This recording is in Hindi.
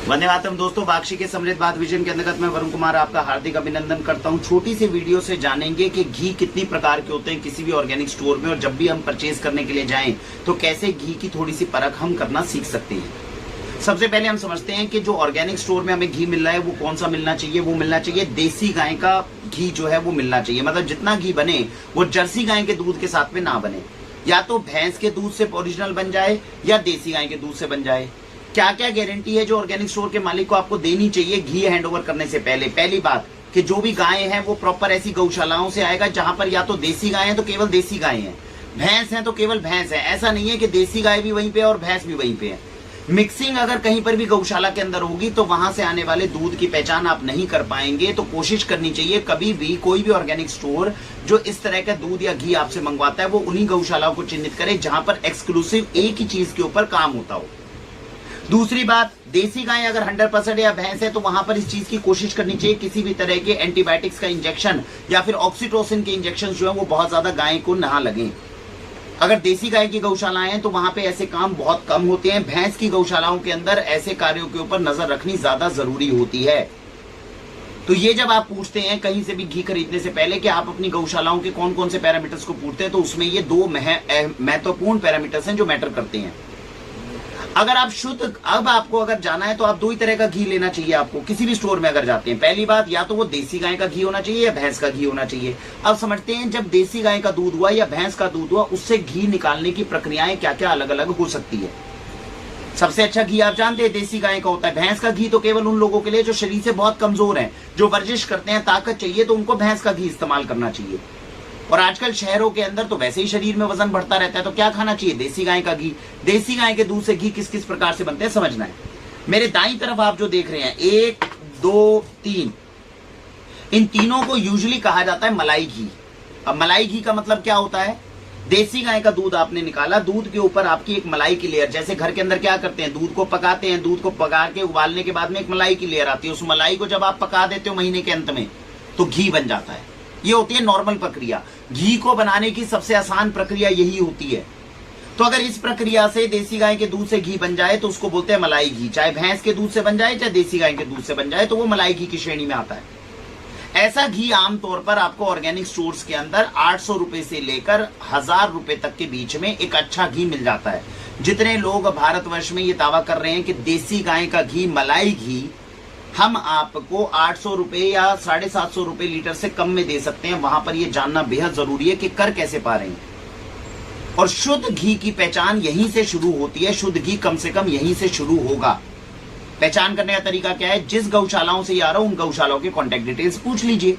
वंदे मातरम दोस्तों, वाक्षी के समृद्ध बात विजन के अंतर्गत मैं वरुण कुमार आपका हार्दिक अभिनंदन करता हूं। छोटी सी वीडियो से जानेंगे कि घी कितनी प्रकार के होते हैं किसी भी ऑर्गेनिक स्टोर में, और जब भी हम परचेज करने के लिए जाएं तो कैसे घी की थोड़ी सी परख हम करना सीख सकते हैं। सबसे पहले हम समझते हैं कि जो ऑर्गेनिक स्टोर में हमें घी मिल रहा है वो कौन सा मिलना चाहिए। वो मिलना चाहिए देसी गाय का घी जो है वो मिलना चाहिए। मतलब जितना घी बने वो जर्सी गाय के दूध के साथ में ना बने, या तो भैंस के दूध से ओरिजिनल बन जाए या देसी गाय के दूध से बन जाए। क्या क्या गारंटी है जो ऑर्गेनिक स्टोर के मालिक को आपको देनी चाहिए घी हैंडओवर करने से पहले? पहली बात कि जो भी गाय है वो प्रॉपर ऐसी गौशालाओं से आएगा जहां पर या तो देसी गाय है तो केवल देसी गाय है, भैंस है तो केवल भैंस है। ऐसा नहीं है कि देसी गाय भी वहीं पे और भैंस भी वहीं पे है। मिक्सिंग अगर कहीं पर भी गौशाला के अंदर होगी तो वहां से आने वाले दूध की पहचान आप नहीं कर पाएंगे। तो कोशिश करनी चाहिए कभी भी कोई भी ऑर्गेनिक स्टोर जो इस तरह का दूध या घी आपसे मंगवाता है वो उन्हीं गौशालाओं को चिन्हित करे जहां पर एक्सक्लूसिव एक ही चीज के ऊपर काम होता हो। दूसरी बात, देसी गाय अगर 100% या भैंस है तो वहां पर इस चीज की कोशिश करनी चाहिए किसी भी तरह के एंटीबायोटिक्स का इंजेक्शन या फिर ऑक्सीटोसिन के इंजेक्शन जो है वो बहुत ज्यादा गाय को ना लगे। अगर देसी गाय की गौशालाएं हैं तो वहां पे ऐसे काम बहुत कम होते हैं। भैंस की गौशालाओं के अंदर ऐसे कार्यों के ऊपर नजर रखनी ज्यादा जरूरी होती है। तो ये जब आप पूछते हैं कहीं से भी घी खरीदने से पहले कि आप अपनी गौशालाओं के कौन कौन से पैरामीटर्स को पूछते हैं, तो उसमें ये दो महत्वपूर्ण पैरामीटर्स हैं जो मैटर करते हैं। अगर आप शुद्ध, अब आपको अगर जाना है तो आप दो ही तरह का घी लेना चाहिए आपको किसी भी स्टोर में अगर जाते हैं। पहली बात, या तो वो देसी गाय का घी होना चाहिए या भैंस का घी होना चाहिए। अब समझते हैं जब देसी गाय का दूध हुआ या भैंस का दूध हुआ उससे घी निकालने की प्रक्रियाएं क्या क्या अलग अलग हो सकती है। सबसे अच्छा घी आप जानते हैं देसी गाय का होता है। भैंस का घी तो केवल उन लोगों के लिए जो शरीर से बहुत कमजोर हैं, जो वर्जिश करते हैं, ताकत चाहिए, तो उनको भैंस का घी इस्तेमाल करना चाहिए। और आजकल शहरों के अंदर तो वैसे ही शरीर में वजन बढ़ता रहता है, तो क्या खाना चाहिए? देसी गाय का घी। देसी गाय के दूध से घी किस किस प्रकार से बनते हैं समझना है। मेरे दाईं तरफ आप जो देख रहे हैं 1 2 3, इन तीनों को यूजुअली कहा जाता है मलाई घी। अब मलाई घी का मतलब क्या होता है? देसी गाय का दूध आपने निकाला, दूध के ऊपर आपकी एक मलाई की लेयर, जैसे घर के अंदर क्या करते हैं, दूध को पकाते हैं, दूध को पका के उबालने के बाद में एक मलाई की लेयर आती है। उस मलाई को जब आप पका देते हो महीने के अंत में तो घी बन जाता है। ये होती है नॉर्मल प्रक्रिया। घी को बनाने की सबसे आसान प्रक्रिया यही होती है। तो अगर इस प्रक्रिया से देसी गाय के दूध से घी बन जाए तो उसको बोलते हैं मलाई घी। चाहे भैंस के दूध से बन जाए चाहे देसी गाय के दूध से बन जाए तो वो मलाई घी की श्रेणी में आता है। ऐसा घी आमतौर पर आपको ऑर्गेनिक स्टोर्स के अंदर 800 रुपए से लेकर 1000 रुपए तक के बीच में एक अच्छा घी मिल जाता है। जितने लोग भारतवर्ष में ये दावा कर रहे हैं कि देसी गाय का घी, मलाई घी हम आपको 800 रुपए या 750 रुपए लीटर से कम में दे सकते हैं, वहां पर यह जानना बेहद जरूरी है कि कर कैसे पा रहे हैं। और शुद्ध घी की पहचान यहीं से शुरू होती है। शुद्ध घी कम से कम यहीं से शुरू होगा। पहचान करने का तरीका क्या है? जिस गौशालाओं से ये आ रहा हो उन गौशालाओं के कॉन्टैक्ट डिटेल्स पूछ लीजिए।